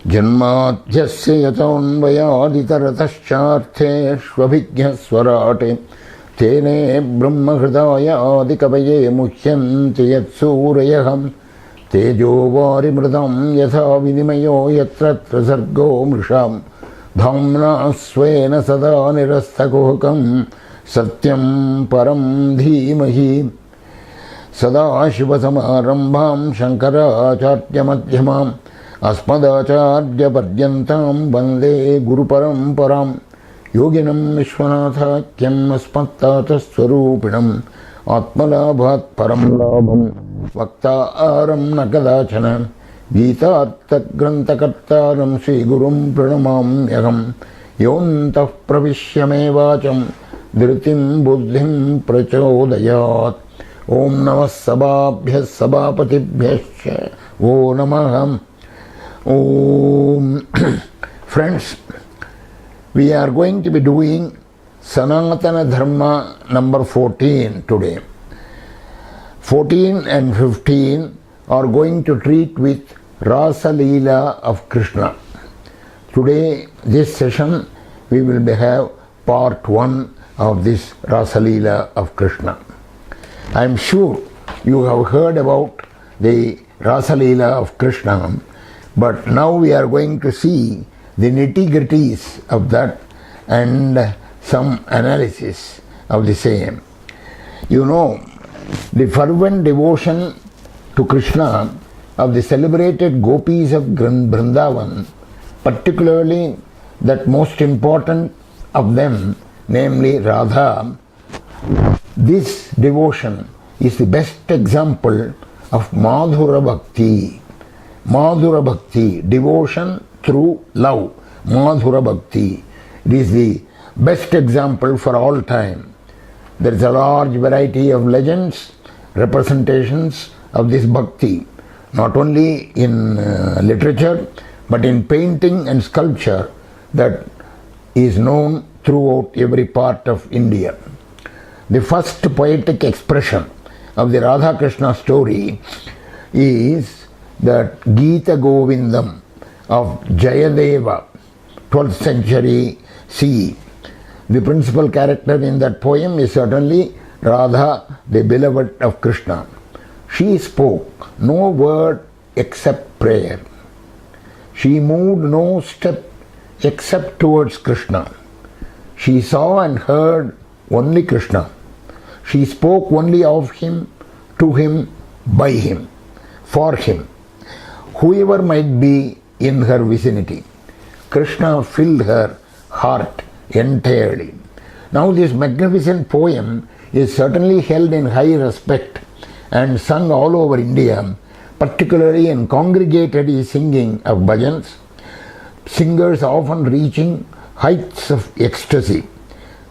जन्माद्यस्य यतोऽन्वयादितरतश्चार्थेष्वभिज्ञस्वराटे तेने ब्रह्महृदाय आदिकवये मुह्यन्ति यत्सूरयः तेजो वारिमृतं यथा विनिमयो यत्र सर्गो मृषां धाम्ना स्वेन सदा निरस्तकुहकं सत्यं परं धीमहि सदाशिवसमारम्भां शङ्कराचार्यमध्यमाम् अस्मदाचार्यपर्यन्तां वन्दे गुरुपरम्परां योगिनं विश्वनाथाख्यम् अस्मत्तातस्वरूपिणम् आत्मलाभात् परं लाभं वक्तारं न कदाचन गीतार्थग्रन्थकर्तारं श्रीगुरुं प्रणमाम्यहं योऽन्तः प्रविश्य मे वाचं धृतिं बुद्धिं प्रचोदयात् ॐ नमः सभाभ्यः सभापतिभ्यश्च वो नमः Om. Friends, we are going to be doing Sanatana Dharma number 14 today. 14 and 15 are going to treat with Rasa Lila of Krishna. Today, this session, we will have part 1 of this Rasa Lila of Krishna. I am sure you have heard about the Rasa Lila of Krishna, but now we are going to see the nitty-gritties of that and some analysis of the same. You know, the fervent devotion to Krishna of the celebrated gopis of Vrindavan, particularly that most important of them, namely Radha, this devotion is the best example of Madhura Bhakti. Madhura Bhakti, devotion through love, Madhura Bhakti. It is the best example for all time. There is a large variety of legends, representations of this Bhakti, not only in literature, but in painting and sculpture that is known throughout every part of India. The first poetic expression of the Radha Krishna story is that Gita Govindam of Jayadeva, 12th century CE. The principal character in that poem is certainly Radha, the beloved of Krishna. She spoke no word except prayer. She moved no step except towards Krishna. She saw and heard only Krishna. She spoke only of him, to him, by him, for him. Whoever might be in her vicinity, Krishna filled her heart entirely. Now this magnificent poem is certainly held in high respect and sung all over India, particularly in congregated singing of bhajans, singers often reaching heights of ecstasy.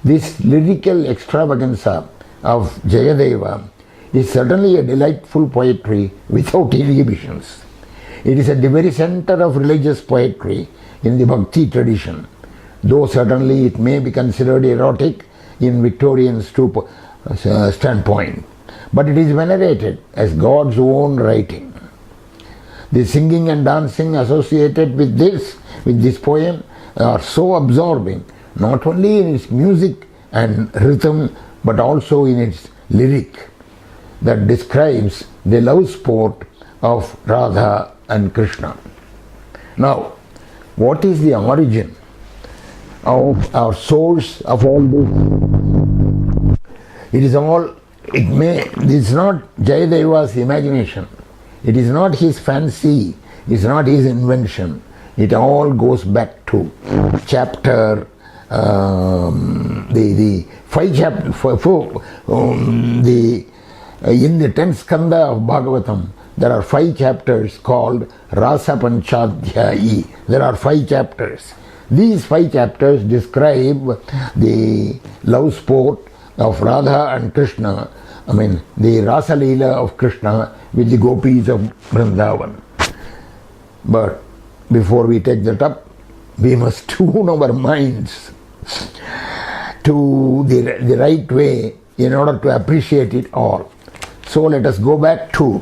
This lyrical extravaganza of Jayadeva is certainly a delightful poetry without inhibitions. It is at the very center of religious poetry in the Bhakti tradition, though certainly it may be considered erotic in Victorian standpoint, but it is venerated as God's own writing. The singing and dancing associated with this poem are so absorbing, not only in its music and rhythm, but also in its lyric that describes the love sport of Radha and Krishna. Now, what is the origin of our source of all this? This is not Jayadeva's imagination. It is not his fancy. It is not his invention. It all goes back to chapter in the 10th skanda of Bhagavatam, there are 5 chapters called Rasa Panchadhyayi. There are 5 chapters. These 5 chapters describe the love sport of Radha and Krishna, the Rasa Lila of Krishna with the gopis of Vrindavan. But before we take that up, we must tune our minds to the right way in order to appreciate it all. So let us go back to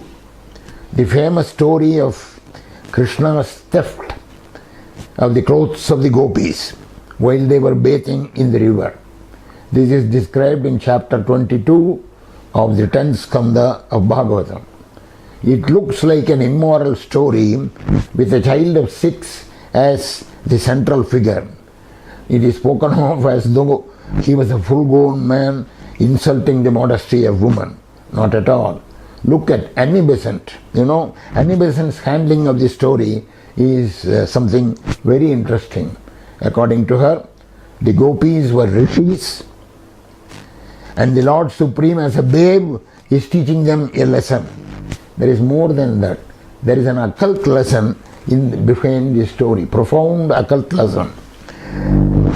the famous story of Krishna's theft of the clothes of the gopis while they were bathing in the river. This is described in chapter 22 of the 10th skanda of Bhagavatam. It looks like an immoral story with a child of 6 as the central figure. It is spoken of as though he was a full-grown man insulting the modesty of woman. Not at all. Look at Annie Besant. Annie Besant's handling of the story is something very interesting. According to her, the gopis were rishis, and the Lord Supreme as a babe is teaching them a lesson. There is more than that. There is an occult lesson behind the story, profound occult lesson.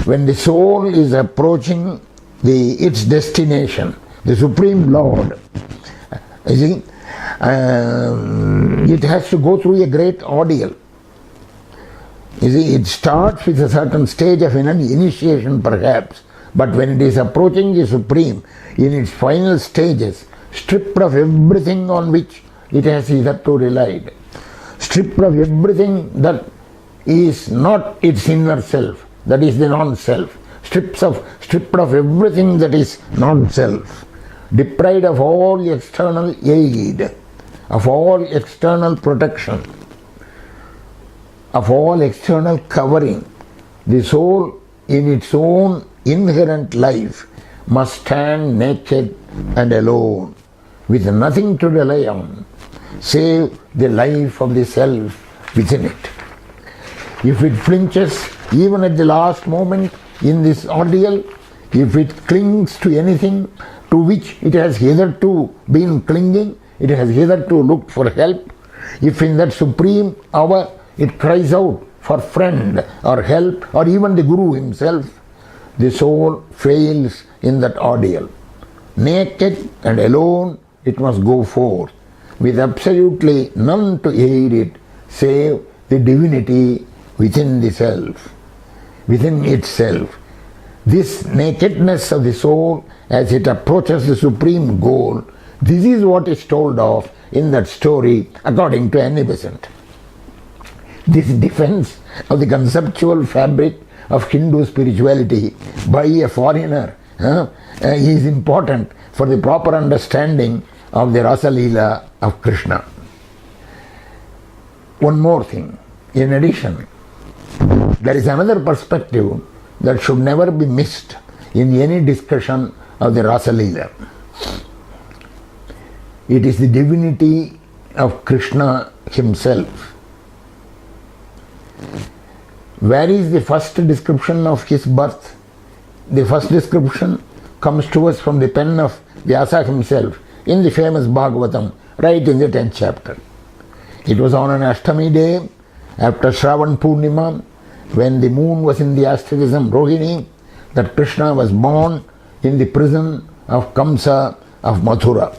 When the soul is approaching its destination, the Supreme Lord, you see, it has to go through a great ordeal. You see, it starts with a certain stage of initiation perhaps, but when it is approaching the Supreme in its final stages, stripped of everything on which it has hitherto relied, stripped of everything that is not its inner self, that is the non-self, stripped of everything that is non-self, deprived of all external aid, of all external protection, of all external covering, the soul in its own inherent life must stand naked and alone, with nothing to rely on, save the life of the self within it. If it flinches even at the last moment in this ordeal, if it clings to anything to which it has hitherto been clinging, it has hitherto looked for help, if in that supreme hour it cries out for friend or help or even the Guru himself, the soul fails in that ordeal. Naked and alone it must go forth, with absolutely none to aid it save the divinity within the self, within itself. This nakedness of the soul as it approaches the supreme goal, this is what is told of in that story according to Annie Besant. This defense of the conceptual fabric of Hindu spirituality by a foreigner is important for the proper understanding of the Rasa Lila of Krishna. One more thing. In addition, there is another perspective that should never be missed in any discussion of the Rasa Lila. It is the divinity of Krishna himself. Where is the first description of his birth? The first description comes to us from the pen of Vyasa himself in the famous Bhagavatam, right in the 10th chapter. It was on an Ashtami day after Shravan Purnima, when the moon was in the asterism Rohini, that Krishna was born in the prison of Kamsa of Mathura.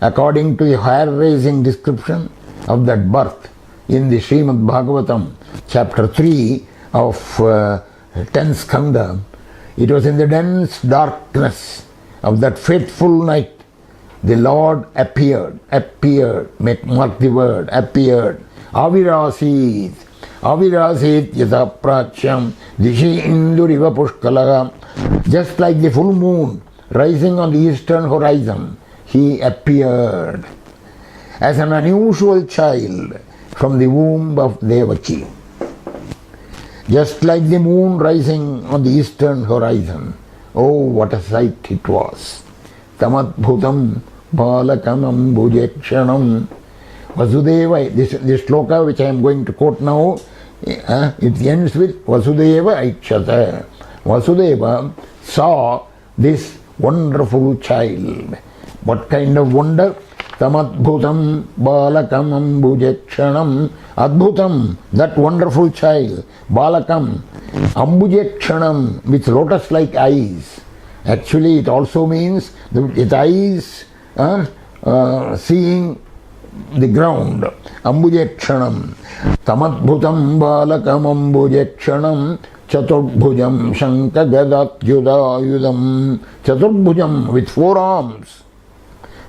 According to the hair-raising description of that birth in the Srimad Bhagavatam, chapter 3 of 10th skanda, it was in the dense darkness of that fateful night the Lord appeared, mark the word, appeared, avirasit yatha prachyam dishi induriva pushkalaha. Just like the full moon rising on the eastern horizon, he appeared as an unusual child from the womb of Devaki. Just like the moon rising on the eastern horizon. Oh, what a sight it was. Tamadbhutam balakam ambujekshanam. Vasudeva, this sloka which I am going to quote now, it ends with Vasudeva Aikshata. Vasudeva saw this wonderful child. What kind of wonder? Tamadbhutam balakam ambujekshanam. Adbhutam, that wonderful child. Balakam, ambujekshanam, with lotus-like eyes. Actually, it also means with eyes seeing the ground. Ambujekshanam. Tamadbhutam balakam ambujekshanam. Chaturbhujam shanka gadatyudayudam. Chaturbhujam, with 4 arms,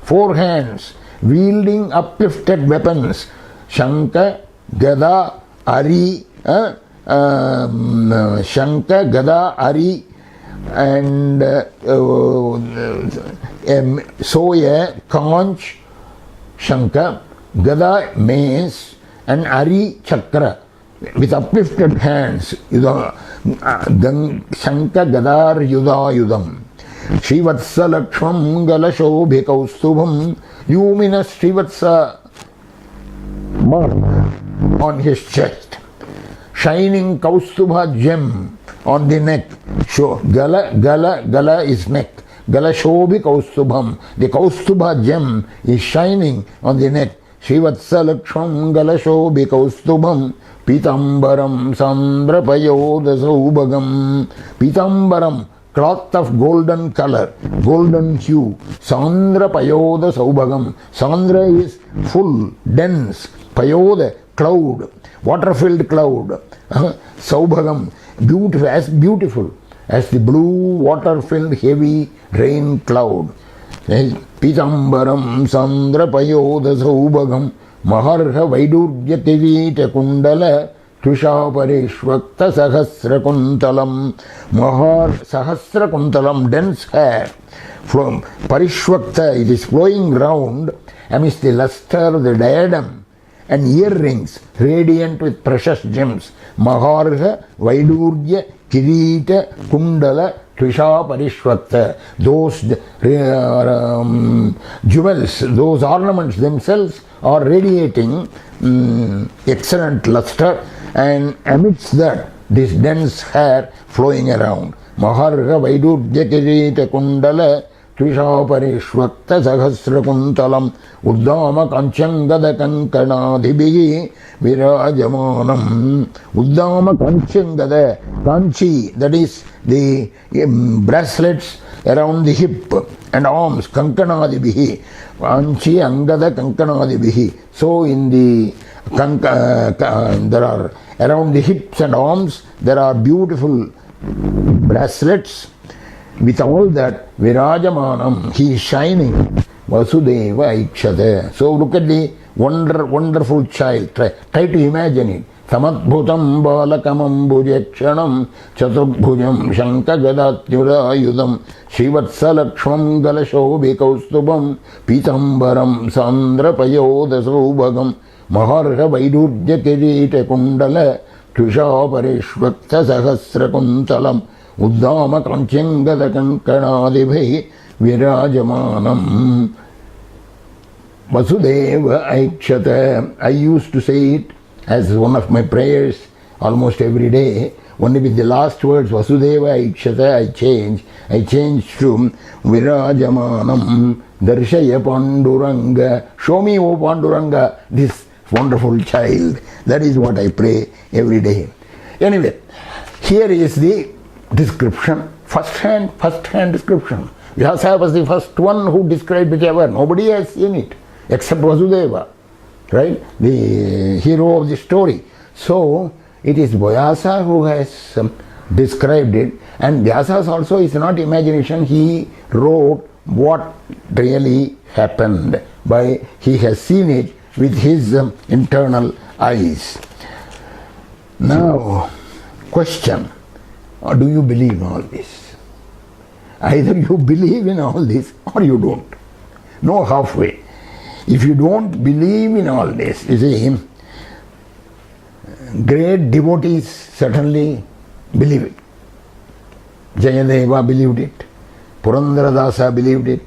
4 hands, wielding uplifted weapons. Shanka, Gada, Ari, Shanka, Gada, Ari, and so a conch, Shanka, Gada, mace, and Ari, Chakra, with uplifted hands. Shanka, Gadar, Yuda, Yudam. Srivatsa Lakshmam Galashobhi Kaustubham, luminous Srivatsa mark on his chest, shining Kaustubha gem on the neck. Gala is neck. Galashobhi Kaustubham. The Kaustubha gem is shining on the neck. Srivatsa Lakshmam Galashobhi Kaustubham. Pitambaram Sandrapayoda Saubhagam. Pitambaram, cloth of golden color, golden hue. Sandra Payoda Saubhagam. Sandra is full, dense. Payoda, cloud, water-filled cloud. Saubhagam, beautiful as the blue water-filled heavy rain cloud. Pitambaram Sandra Payoda Saubhagam. Maharha Vaidurya Tivita Kundala Tusha Parishvakta Sahasra Kuntalam. Mahar Sahasra Kuntalam, dense hair from Parishvakta, it is flowing round amidst the luster, the diadem and earrings radiant with precious gems. Maharha Vaidurya Kirita Kundala Trisha Parishvakta. Those jewels, those ornaments themselves are radiating excellent luster, and amidst that this dense hair flowing around. Maharga Vaidurya Kirita Kundala Trisha Parishvakta Sahasra Kuntalam Uddama Kanchangada Kankanadhibihi Virajamanam. Uddama Kanchangada, Kanchi, that is the bracelets around the hip and arms, Kankanadhibihi. Kanchi Angada Kankanadhibihi. So in the there are around the hips and arms there are beautiful bracelets. With all that, Virajamanam, he is shining. Vasudeva Ikshate. So look at the wonderful child. Try to imagine it. Samadbhutam Balakamam Bhujakshanam Chaturbhujam Shankagadatyurayudam Srivatsa Lakshmam Galashobhi Kaustubam Pitambaram Sandra Payoda Saubhagam Maharha Vaidurya Kirita Kundala Tusha Parishvakta Sahasra Kuntalam Uddama Kanchangada Kankanadibhi Virajamanam. Vasudeva Aikshata. I used to say it as one of my prayers almost every day. Only with the last words Vasudeva Aikshata I changed to Virajamanam Darshaya Panduranga. Show me, O Panduranga, this wonderful child. That is what I pray every day. Anyway, here is the description, first hand description. Vyasa was the first one who described it ever. Nobody has seen it except Vasudeva, right? The hero of the story. So it is Vyasa who has described it, and Vyasa's also is not imagination. He wrote what really happened. He has seen it with his internal eyes. Now, question. Or do you believe in all this? Either you believe in all this or you don't. No halfway. If you don't believe in all this, you see, great devotees certainly believe it. Jayadeva believed it. Purandaradasa believed it.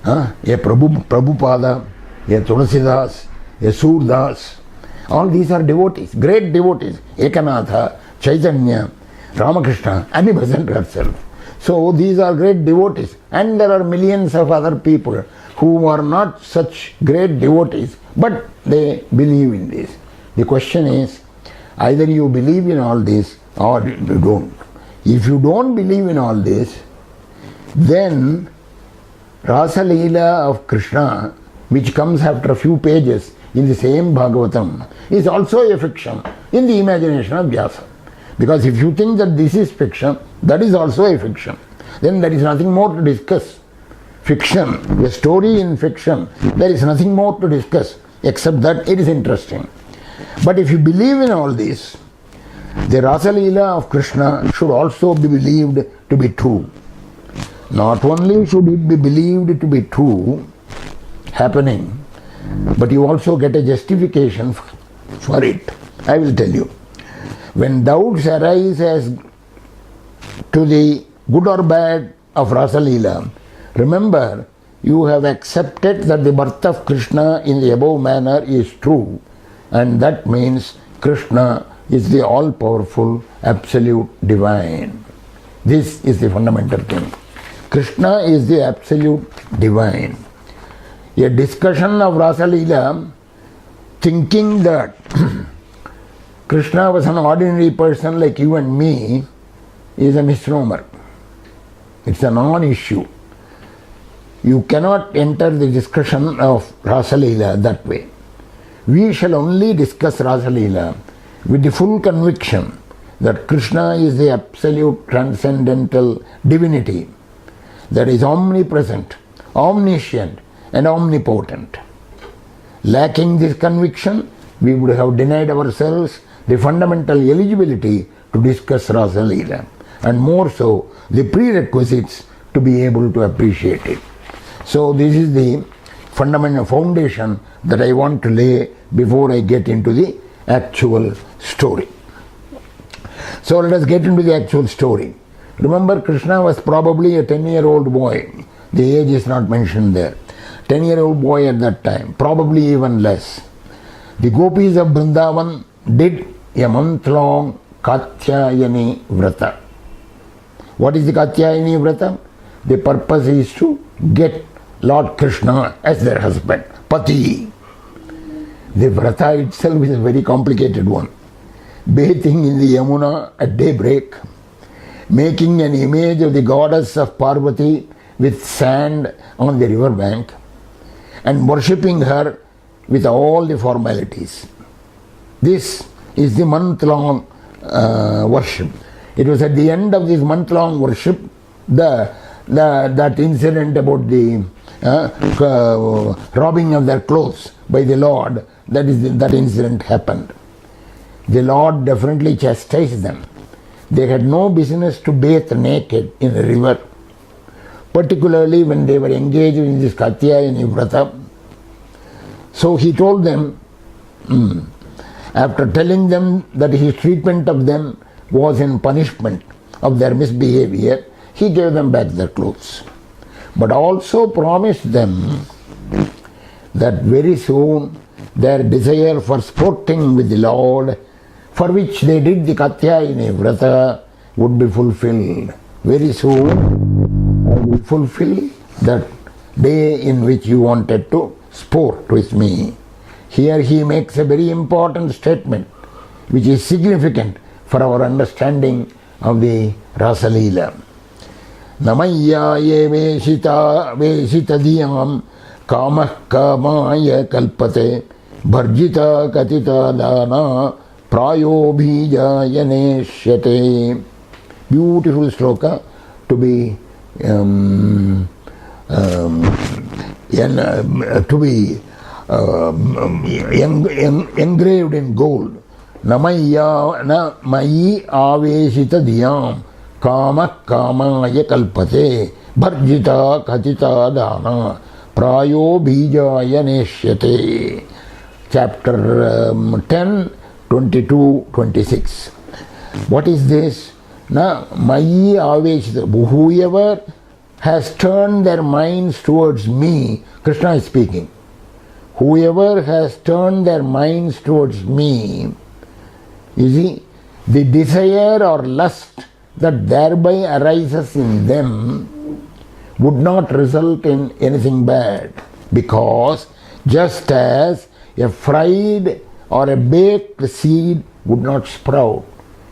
A Prabhupada, a Tulasidas, a Surdas. All these are devotees, great devotees. Ekanatha, Chaitanya, Ramakrishna, Annie Besant herself. So these are great devotees, and there are millions of other people who are not such great devotees, but they believe in this. The question is, either you believe in all this or you don't. If you don't believe in all this, then Rasa Lila of Krishna, which comes after a few pages in the same Bhagavatam, is also a fiction in the imagination of Vyasa. Because if you think that this is fiction, that is also a fiction. Then there is nothing more to discuss. Fiction, a story in fiction, there is nothing more to discuss except that it is interesting. But if you believe in all this, The Rasa Lila of Krishna should also be believed to be true. Not only should it be believed to be true, happening, but you also get a justification for it. I will tell you. When doubts arise as to the good or bad of Rasa Lila, remember you have accepted that the birth of Krishna in the above manner is true, and that means Krishna is the all-powerful, absolute divine. This is the fundamental thing. Krishna is the absolute divine. A discussion of Rasa Lila thinking that Krishna was an ordinary person like you and me is a misnomer. It's a non-issue. You cannot enter the discussion of Rasa Lila that way. We shall only discuss Rasa Lila with the full conviction that Krishna is the absolute transcendental divinity that is omnipresent, omniscient and omnipotent. Lacking this conviction, we would have denied ourselves the fundamental eligibility to discuss Rasa Lila, and more so the prerequisites to be able to appreciate it. So this is the fundamental foundation that I want to lay before I get into the actual story. So let us get into the actual story. Remember, Krishna was probably a 10-year-old boy. The age is not mentioned there. 10-year-old boy at that time, probably even less. The gopis of Vrindavan did a month-long Katyayani Vrata. What is the Katyayani Vrata? The purpose is to get Lord Krishna as their husband, Pati. The Vrata itself is a very complicated one. Bathing in the Yamuna at daybreak, making an image of the goddess of Parvati with sand on the river bank, and worshipping her with all the formalities. This is the month-long worship. It was at the end of this month-long worship, that incident about the robbing of their clothes by the Lord, that incident happened. The Lord definitely chastised them. They had no business to bathe naked in a river, particularly when they were engaged in this Katyayani Vrata. So he told them, after telling them that his treatment of them was in punishment of their misbehavior, he gave them back their clothes. But also promised them that very soon their desire for sporting with the Lord, for which they did the Katyayani Vrata, would be fulfilled. Very soon I will fulfill that day in which you wanted to sport with me. Here he makes a very important statement which is significant for our understanding of the Rasa Lila. Namaya ye veshita diyam kamah kamaya kalpate bharjita katita dana prayo bhijaya neshyate. Beautiful sloka to be engraved in gold. Na mayi aveshita diyam kama kamaya kalpate bharjita katita dana prayo bhijaya neshyate. Chapter 10, 22, 26. What is this? Na mayi aveshita. Whoever has turned their minds towards me, Krishna is speaking. Whoever has turned their minds towards me, you see, the desire or lust that thereby arises in them would not result in anything bad, because just as a fried or a baked seed would not sprout,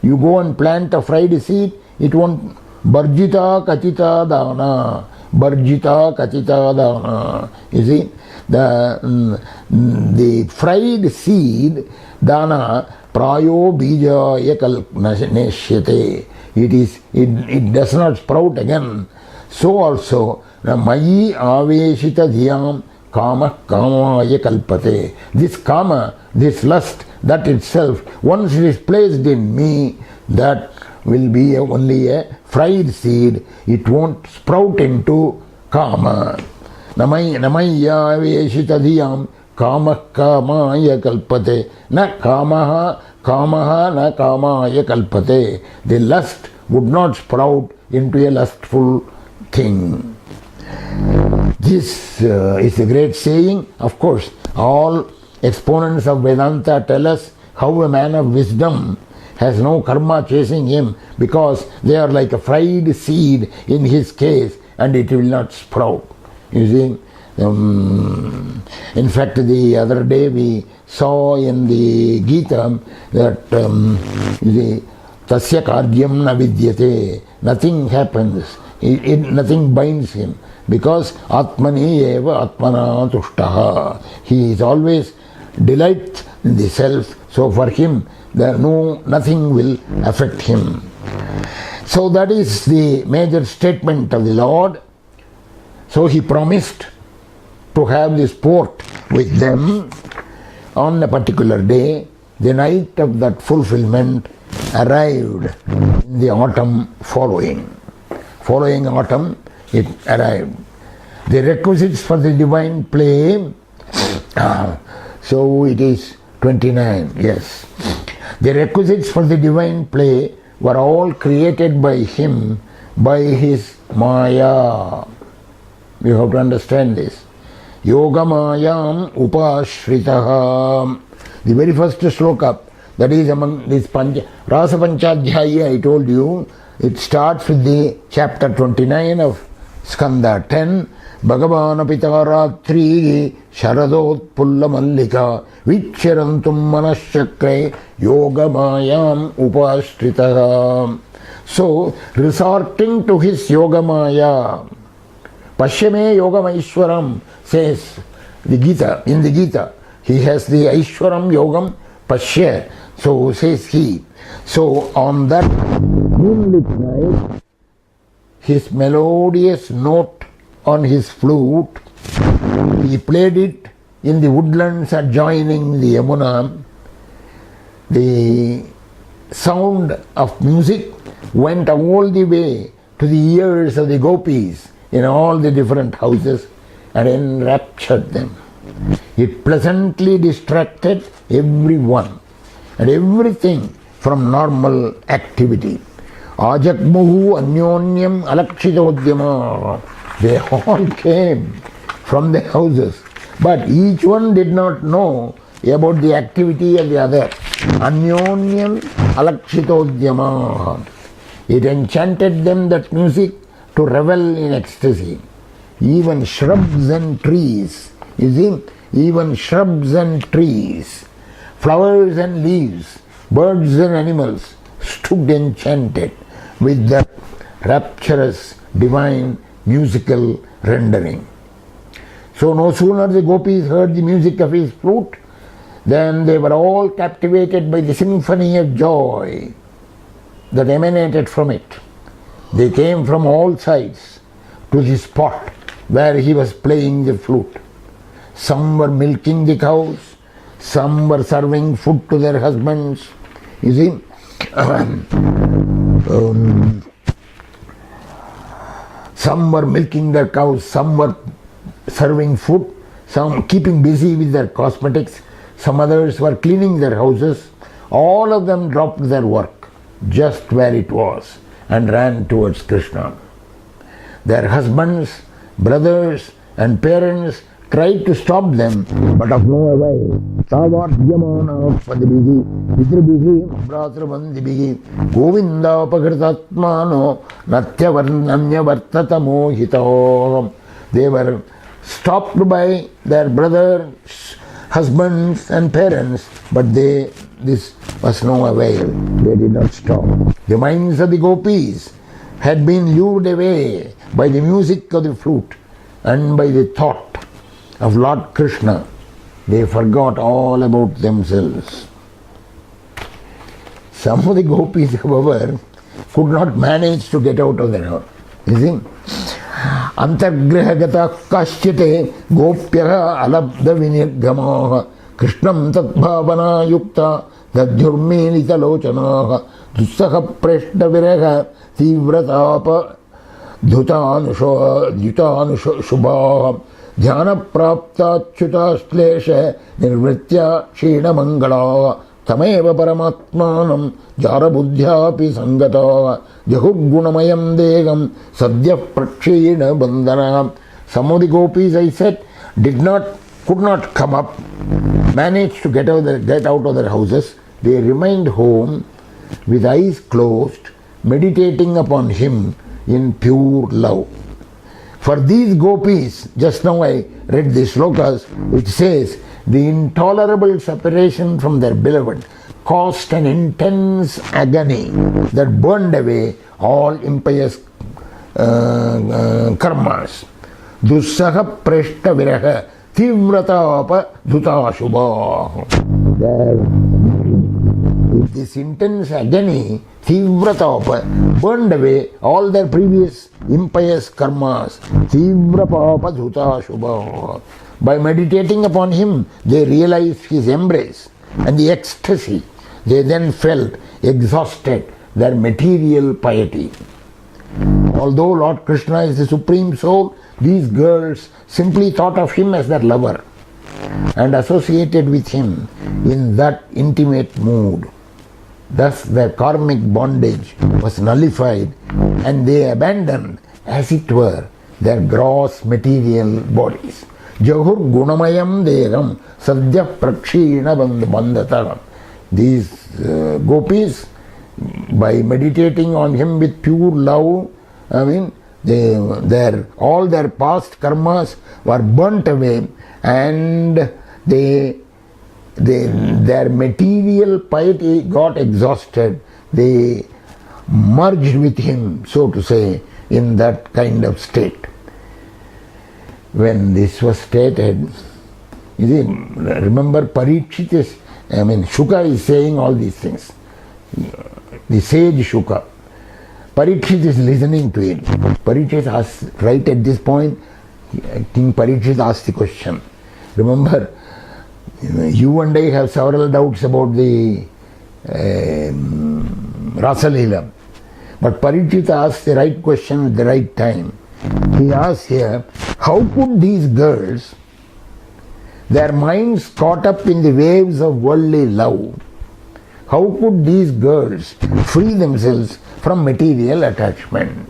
you go and plant a fried seed, it won't. Bharjita katita dana, bharjita katita dana. You see, the fried seed, dana, prayo bija ekal neshyate. It does not sprout again. So also, mayi aveshita dhyam kama kama kalpate. This kama, this lust that itself, once it is placed in me, that will be only a fried seed. It won't sprout into kama. Namaya veshitadiyam kama kamaya kalpate. Na kamaha na kamaya kalpate. The lust would not sprout into a lustful thing. This is a great saying. Of course, all exponents of Vedanta tell us how a man of wisdom has no karma chasing him, because they are like a fried seed in his case and it will not sprout. You see, in fact, the other day we saw in the Gita that you see, tasya karyam na vidyate, nothing happens, nothing binds him, because atmani eva atmana tushtaha. He is always delight in the self, so for him nothing will affect him. So that is the major statement of the Lord. So he promised to have the sport with them on a particular day. The night of that fulfillment arrived in the autumn following. Following autumn, it arrived. The requisites for the divine play, so it is 29, yes. The requisites for the divine play were all created by him, by his Maya. You have to understand this. Yoga Mayam Upashritaha. The very first sloka, that is among this Rasa Panchadhyaya, I told you, it starts with the chapter 29 of Skanda 10. Bhagavana Pitaratri Sharadot Pulla Mallika Vicharantum Manashakre Yoga Mayam Upashritaha. So, resorting to his Yoga Maya, Pashyame Yoga Maishwaram, says the Gita, in the Gita, he has the Aishwaram Yogam Pashya, so says he. So, on that moonlit night, his melodious note on his flute, he played it in the woodlands adjoining the Yamuna. The sound of music went all the way to the ears of the gopis in all the different houses and enraptured them. It pleasantly distracted everyone and everything from normal activity. Ajakmuhu anyonyam alakshitodhyama. They all came from the houses, but each one did not know about the activity of the other. Anyonyam alakshitodhyama. It enchanted them, that music, to revel in ecstasy. Even shrubs and trees, you see, even shrubs and trees, flowers and leaves, birds and animals stood enchanted with that rapturous, divine, musical rendering. So no sooner the gopis heard the music of his flute, than they were all captivated by the symphony of joy that emanated from it. They came from all sides to the spot where he was playing the flute. Some were milking the cows, some were serving food to their husbands. You see, some were milking their cows, some were serving food, some keeping busy with their cosmetics, some others were cleaning their houses. All of them dropped their work just where it was and ran towards Krishna. Their husbands, brothers and parents tried to stop them, but of no avail. Tavatgyamana padibihi vidribihi bhratravandibihi govinda pakratatmano natyavarnanya vartata mohito. They were stopped by their brothers, husbands and parents, but this was no avail. They did not stop. The minds of the gopis had been lured away by the music of the flute and by the thought of Lord Krishna. They forgot all about themselves. Some of the gopis, however, could not manage to get out of their house. You see? Antargrahagata kasyate gopyaha alabdha vinirgamaha Krishnam tatbhavana yukta dadhyurmelita lochanaha dussaha preshta viraha tivratapa dhyutanushubaha dhyana prapta chutashlesha nirvritya shina mangala tameva paramatmanam jara buddhyapi sangata jahurgunamayam degam sadhya prakshina bandana. Some of the gopis, I said, could not come up, managed to get out of their houses. They remained home with eyes closed, meditating upon him in pure love. For these gopis, just now I read the slokas, it says, the intolerable separation from their beloved caused an intense agony that burned away all impious karmas. Dussaha preshta viraha tivratapa dhutashubha. This intense agony, tivratapa, burned away all their previous impious karmas. Tivrapapa dhutashubha. By meditating upon him, they realized his embrace and the ecstasy. They then felt exhausted their material piety. Although Lord Krishna is the Supreme Soul, these girls simply thought of him as their lover and associated with him in that intimate mood. Thus their karmic bondage was nullified and they abandoned, as it were, their gross material bodies. Jahur gunamayam degam sadhya prakshina bandhata. These gopis, by meditating on him with pure love, all their past karmas were burnt away and their material piety got exhausted. They merged with him, so to say, in that kind of state. When this was stated, you see, remember Parikshit is, Shuka is saying all these things. The sage Shuka. Parikshit is listening to it. Parikshit asks, right at this point, King Parikshit asked the question. Remember, you and I have several doubts about the Rasa Lila. But Parikshit asked the right question at the right time. He asks here, how could these girls, their minds caught up in the waves of worldly love, how could these girls free themselves from material attachment?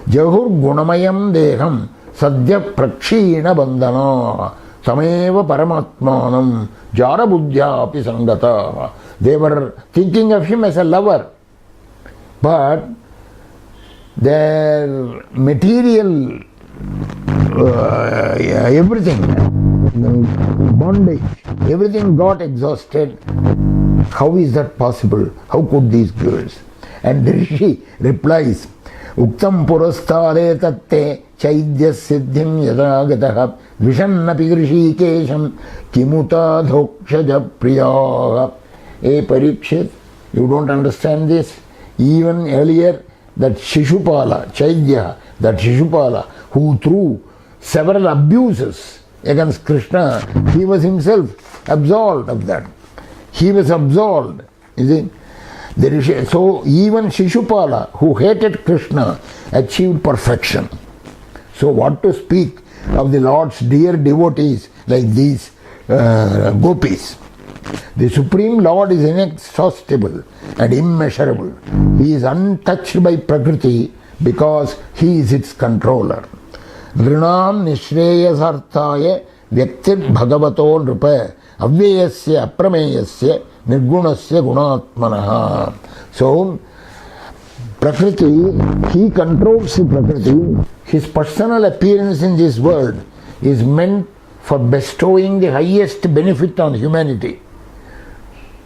Jahur gunamayam deham sadhya prakshina bandhana sameva paramatmanam jara buddhyapi sangata. They were thinking of him as a lover, but their material everything, bondage, everything got exhausted. How is that possible? How could these girls? And the Rishi replies, Uktam purastare tatte chaidya siddhim yadagataha vishannapi grishikesham kimuta dhokshaja priyaha. Hey Parikshit, you don't understand this? Even earlier, that Shishupala, Chaidya, that Shishupala, who threw several abuses against Krishna, he was himself absolved of that. He was absolved. So even Shishupala, who hated Krishna, achieved perfection. So what to speak of the Lord's dear devotees like these gopis? The Supreme Lord is inexhaustible and immeasurable. He is untouched by Prakriti because He is its controller. Vrinam nishreyasarthaya vyaktir bhagavato nrupa avyayasya aprameyasya nirgunasya gunatmanaha. So, Prakriti, He controls the Prakriti. His personal appearance in this world is meant for bestowing the highest benefit on humanity.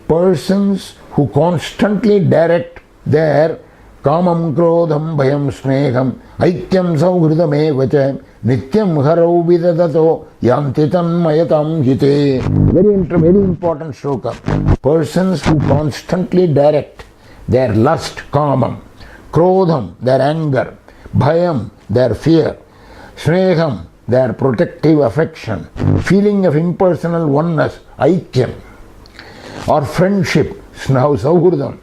Persons who constantly direct their kamam krodham bhayam sneham aikyam sauhridame vacha nityam harau vidadato yantitan mayatam hite. Very important shloka. Persons who constantly direct their lust, kamam, krodham, their anger, bhayam, their fear, sneham, their protective affection, feeling of impersonal oneness, aikyam, or friendship, sauhurdam,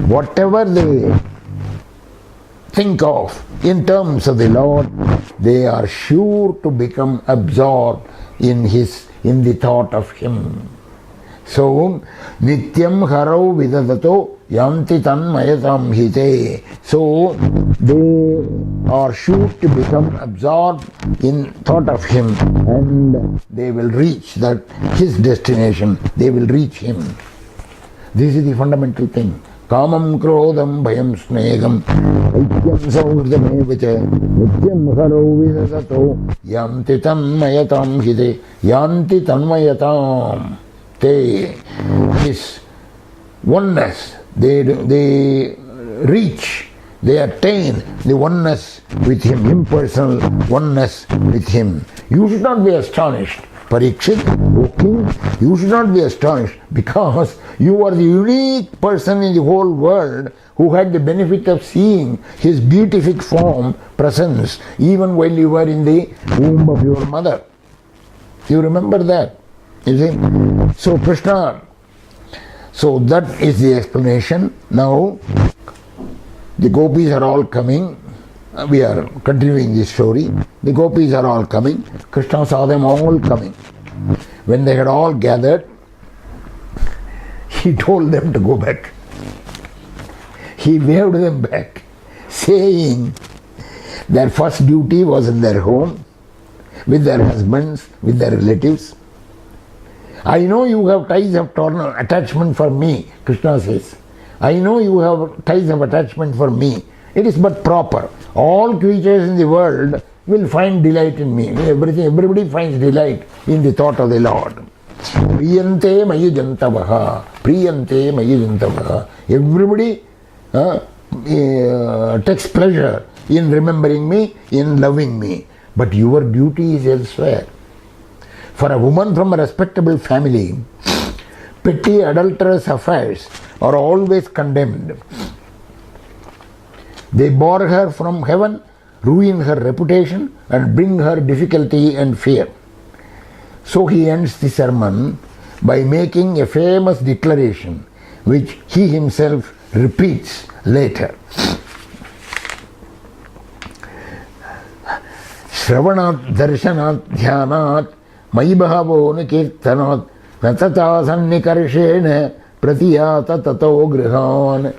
whatever they think of in terms of the Lord, they are sure to become absorbed in the thought of Him. So, nityam harau vidadato yanti tanmayatam hite. So, they are sure to become absorbed in thought of Him, and they will reach His destination. They will reach Him. This is the fundamental thing. Kamam krodam bhayam snegam aikyam sauhridameva nityam harau vidadato yanti tanmayatam hite. Yanti tanmayatam. His oneness, they reach, they attain the oneness with Him, impersonal oneness with Him. You should not be astonished, Parikshit, O king, you should not be astonished, because you are the unique person in the whole world who had the benefit of seeing His beatific form, presence, even while you were in the womb of your mother. You remember that? You see? So Krishna, so that is the explanation. Now the gopis are all coming. We are continuing this story. The gopis are all coming. Krishna saw them all coming. When they had all gathered, He told them to go back. He waved them back, saying their first duty was in their home, with their husbands, with their relatives. I know you have ties of attachment for me, Krishna says. I know you have ties of attachment for me. It is but proper. All creatures in the world will find delight in me. Everybody finds delight in the thought of the Lord. Priyante mayi jantavaha. Priyante mayi jantavaha. Everybody takes pleasure in remembering me, in loving me. But your duty is elsewhere. For a woman from a respectable family, petty adulterous affairs are always condemned. They bore her from heaven, ruin her reputation, and bring her difficulty and fear. So he ends the sermon by making a famous declaration, which he himself repeats later. Shravanat darshanat dhyanat mayi bhavo kirtanat natata sannikarshena pratiyata tato grihan.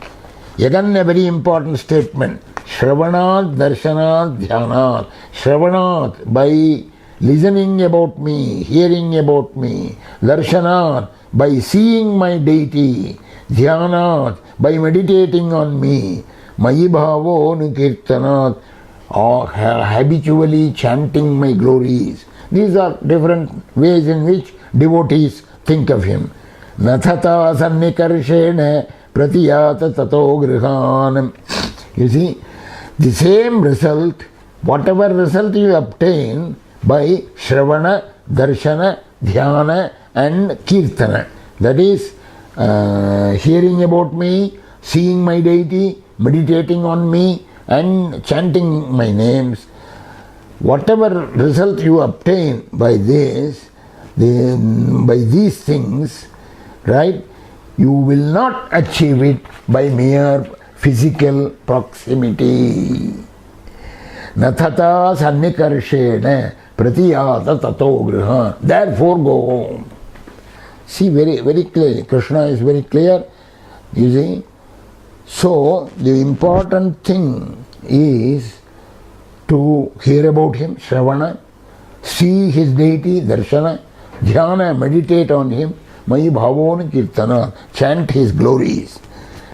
Again a very important statement. Shravanat darshanat dhyanat. Shravanat, by listening about me, hearing about me. Darshanat, by seeing my deity. Dhyanat, by meditating on me. Mayi bhavo kirtanat, habitually chanting my glories. These are different ways in which devotees think of Him. Nathata sannikarshena pratiyata tato grihan. You see, the same result, whatever result you obtain by Shravana, Darshana, Dhyana and Kirtana, that is hearing about me, seeing my deity, meditating on me and chanting my names, whatever result you obtain by this, by these things, right, you will not achieve it by mere physical proximity. Nathata sannikarshena pratiyata tato griha. Therefore go home. See, very, very clear. Krishna is very clear, you see. So, the important thing is to hear about Him, Shravana, see His deity, Darshana, Dhyana, meditate on Him, Mayi Bhavon Kirtana, chant His glories.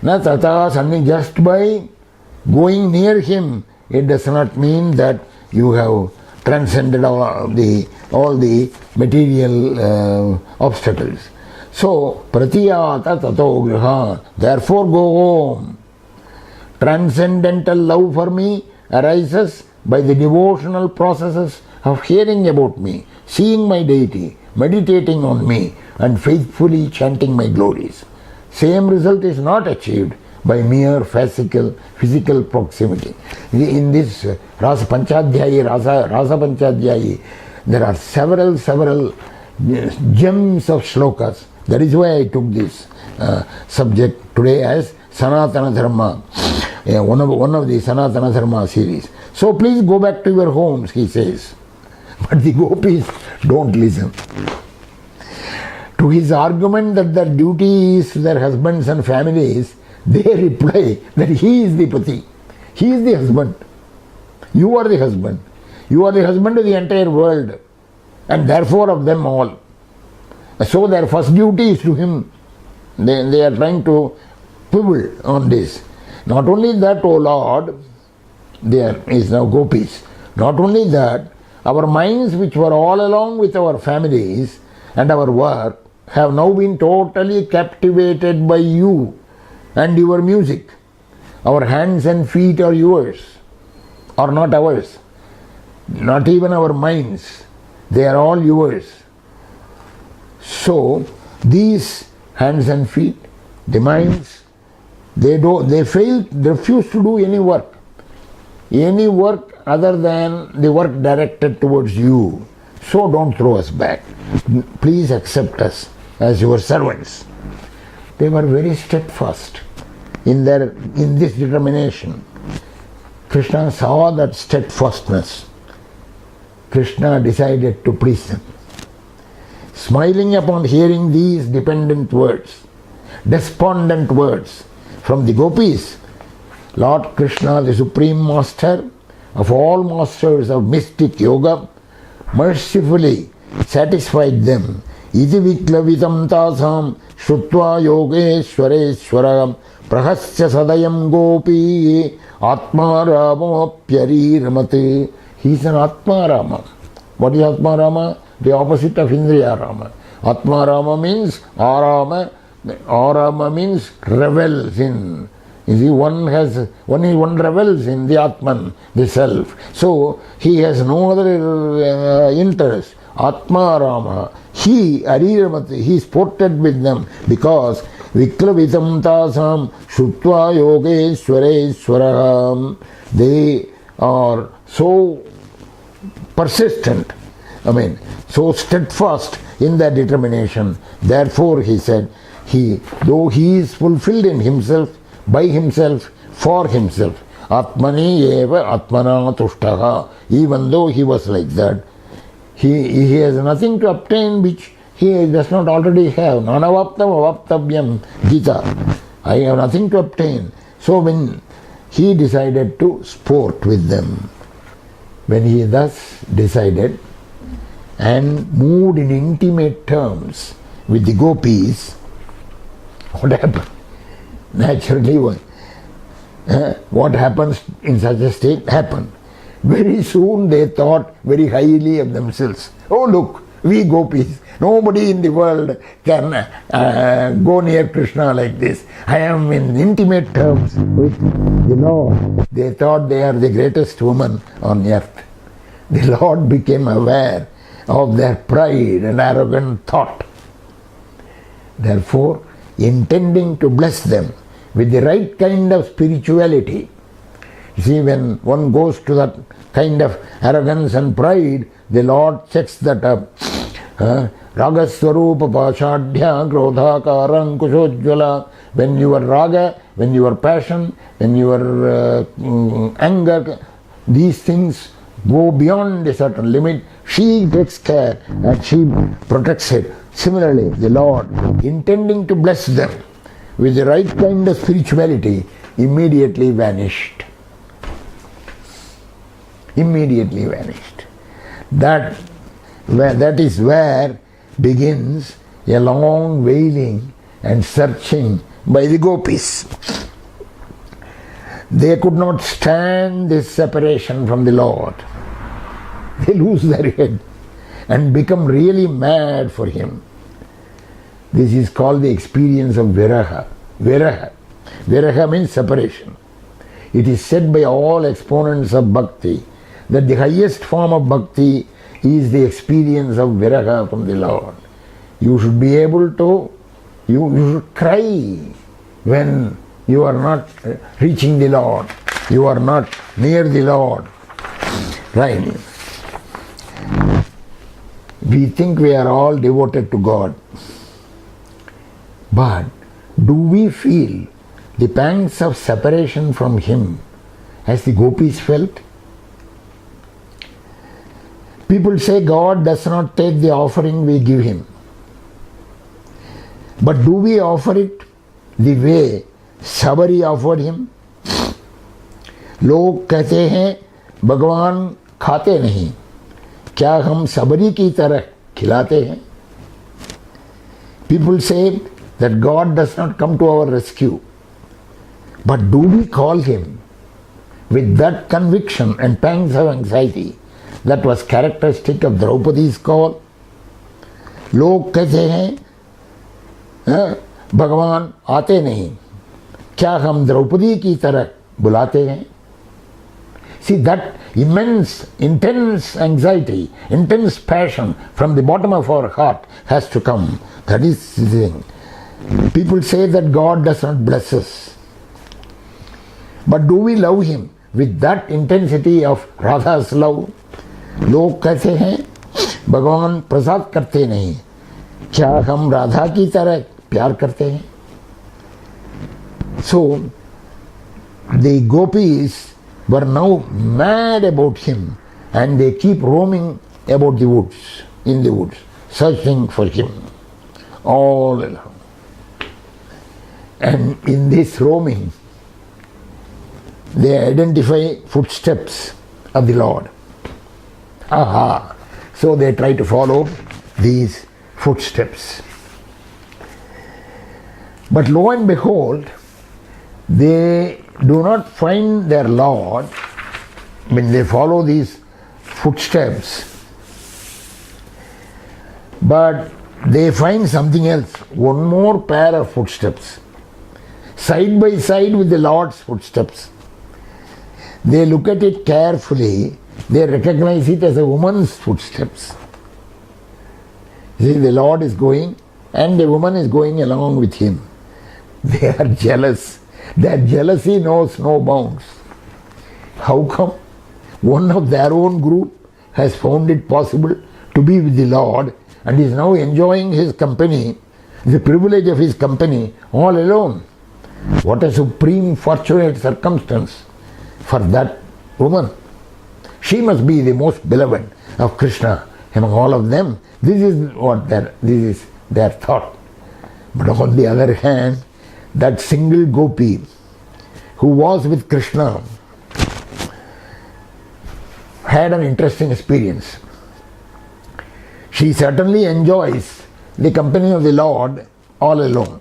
Na tata sanni, just by going near Him, it does not mean that you have transcended all the material obstacles. So, pratiyata tato griha, therefore go home. Transcendental love for me arises by the devotional processes of hearing about me, seeing my deity, meditating on me, and faithfully chanting my glories. Same result is not achieved by mere physical proximity. In this Rasa Panchadhyayi, Rasa Panchadhyayi, there are several gems of shlokas. That is why I took this subject today as Sanatana Dharma, one of the Sanatana Dharma series. So please go back to your homes, he says. But the gopis don't listen. To his argument that their duty is to their husbands and families, they reply that he is the pati, he is the husband. You are the husband. You are the husband of the entire world, and therefore of them all. So their first duty is to him. They are trying to quibble on this. Not only that, O Lord, there is now gopis. Not only that, our minds, which were all along with our families and our work, have now been totally captivated by you and your music. Our hands and feet are yours, are not ours. Not even our minds. They are all yours. So these hands and feet, the minds, they refuse to do any work other than the work directed towards you. So don't throw us back. Please accept us as your servants. They were very steadfast in this determination. Krishna saw that steadfastness. Krishna decided to please them. Smiling upon hearing these despondent words from the gopis, Lord Krishna, the Supreme Master of all masters of mystic yoga, mercifully satisfied them. Iti viklavitam tasam shrutva yogeshwareswaram prahasya sadayam gopi atma rama pyariramate. He is an Atma Rama. What is Atma Rama? The opposite of Indriya Rama. Atma Rama means Arama. Arama means revels in. You see, one revels in the Atman, the self. So he has no other interest. Atma Rama. He, Ariramati, he is ported with them because Viklavitam Tasam Shutva Yogeshwareswaram. They are so persistent, so steadfast in their determination. Therefore, he said, though he is fulfilled in himself, by himself, for himself, Atmani eva Atmana tushtaha, even though he was like that, he has nothing to obtain which he does not already have. Nanavaptam avaptavyam Gita. I have nothing to obtain. So when he decided to sport with them, when he thus decided and moved in intimate terms with the gopis, what happened? Naturally, what happens in such a state happened. Very soon they thought very highly of themselves. Oh look, we gopis, nobody in the world can go near Krishna like this. I am in intimate terms with the Lord. They thought they are the greatest woman on earth. The Lord became aware of their pride and arrogant thought. Therefore, intending to bless them with the right kind of spirituality. You see, when one goes to that kind of arrogance and pride, the Lord checks that up. Ragaswarupa pashadhya krodhakarang kushojjvala. When your raga, when your passion, when your anger, these things go beyond a certain limit, she takes care and she protects it. Similarly, the Lord, intending to bless them with the right kind of spirituality, immediately vanished. Immediately vanished. That is where begins a long wailing and searching by the gopis. They could not stand this separation from the Lord. They lose their head and become really mad for him. This is called the experience of viraha. Viraha means separation. It is said by all exponents of bhakti that the highest form of bhakti is the experience of viraha from the Lord. You should be able to, you should cry when You are not reaching the Lord. You are not near the Lord. Right? We think we are all devoted to God. But do we feel the pangs of separation from Him as the gopis felt? People say God does not take the offering we give Him. But do we offer it the way Sabari offered Him? लोग कहते हैं भगवान खाते नहीं, क्या हम सबरी की तरह खिलाते हैं? People say that God does not come to our rescue. But do we call Him with that conviction and pangs of anxiety that was characteristic of Draupadi's call? लोग कहते हैं भगवान आते नहीं, क्या हम द्रौपदी की तरह बुलाते हैं? See, that immense, intense anxiety, intense passion from the bottom of our heart has to come. That is the thing. People say that God does not bless us. But do we love Him with that intensity of Radha's love? लोग कहते हैं भगवान प्रसाद करते नहीं, क्या हम राधा की तरह प्यार करते हैं? So, the gopis were now mad about Him, and they keep roaming about the woods, in the woods, searching for Him all along. And in this roaming, they identify footsteps of the Lord. Aha! So they try to follow these footsteps. But lo and behold, they do not find their Lord when they follow these footsteps, but they find something else, one more pair of footsteps, side by side with the Lord's footsteps. They look at it carefully, they recognize it as a woman's footsteps. See, the Lord is going and the woman is going along with Him. They are jealous. Their jealousy knows no bounds. How come? One of their own group has found it possible to be with the Lord and is now enjoying His company, the privilege of His company, all alone. What a supreme fortunate circumstance for that woman. She must be the most beloved of Krishna among all of them. This is their thought. But on the other hand, that single gopi who was with Krishna had an interesting experience. She certainly enjoys the company of the Lord all alone.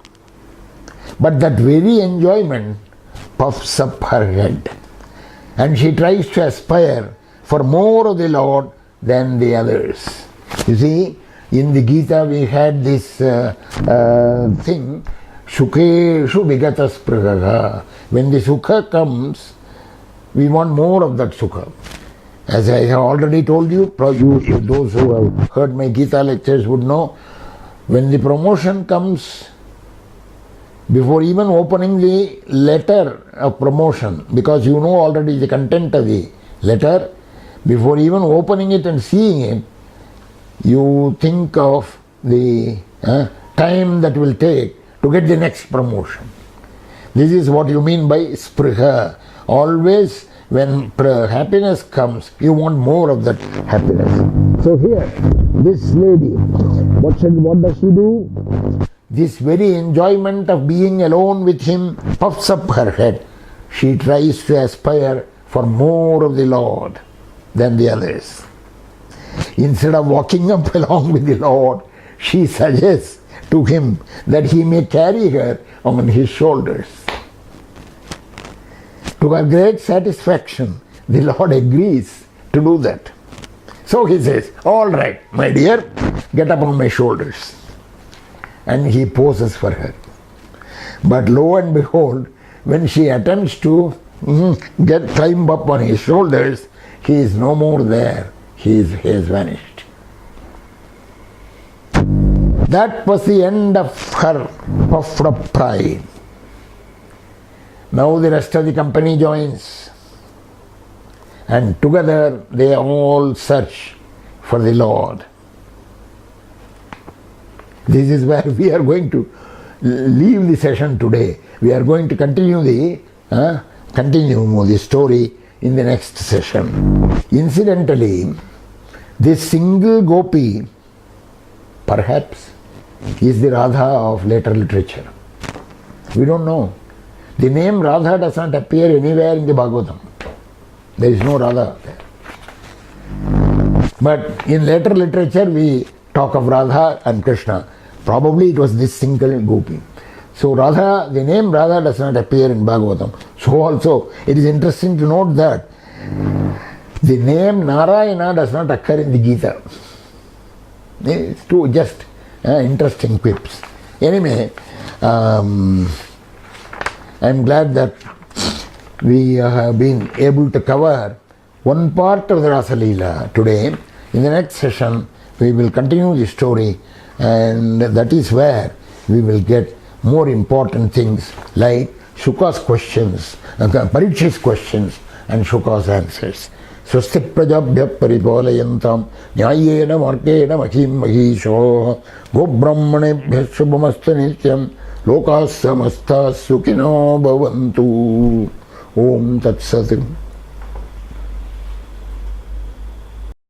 But that very enjoyment puffs up her head, and she tries to aspire for more of the Lord than the others. You see, in the Gita we had this thing, Sukeshu vigatas pragaha. When the sukha comes, we want more of that sukha. As I have already told you, those who have heard my Gita lectures would know, when the promotion comes, before even opening the letter of promotion, because you know already the content of the letter, before even opening it and seeing it, you think of the time that will take to get the next promotion. This is what you mean by spriha. Always when happiness comes, you want more of that happiness. So here, this lady, what does she do? This very enjoyment of being alone with Him puffs up her head. She tries to aspire for more of the Lord than the others. Instead of walking up along with the Lord, she suggests to Him that He may carry her on His shoulders. To her great satisfaction, the Lord agrees to do that. So He says, all right, my dear, get up on my shoulders. And He poses for her. But lo and behold, when she attempts to climb up on His shoulders, He is no more there. He has vanished. That was the end of her puffed up pride. Now the rest of the company joins, and together they all search for the Lord. This is where we are going to leave the session today. We are going to continue the story in the next session. Incidentally, this single gopi perhaps is the Radha of later literature. We don't know. The name Radha does not appear anywhere in the Bhagavatam. There is no Radha there. But in later literature we talk of Radha and Krishna. Probably it was this single gopi. So Radha, the name Radha does not appear in Bhagavatam. So also it is interesting to note that the name Narayana does not occur in the Gita. It's two just interesting quips. Anyway, I'm glad that we have been able to cover one part of the Rasa Lila today. In the next session, we will continue the story, and that is where we will get more important things like Shuka's questions, Parikshit's questions, and Shuka's answers. Swasti prajabhya paripalayantam nyayena markena mahim mahisho go brahmanebhya shubhamastu nityam lokas samasta sukhino bhavantu. Om Tat Sat.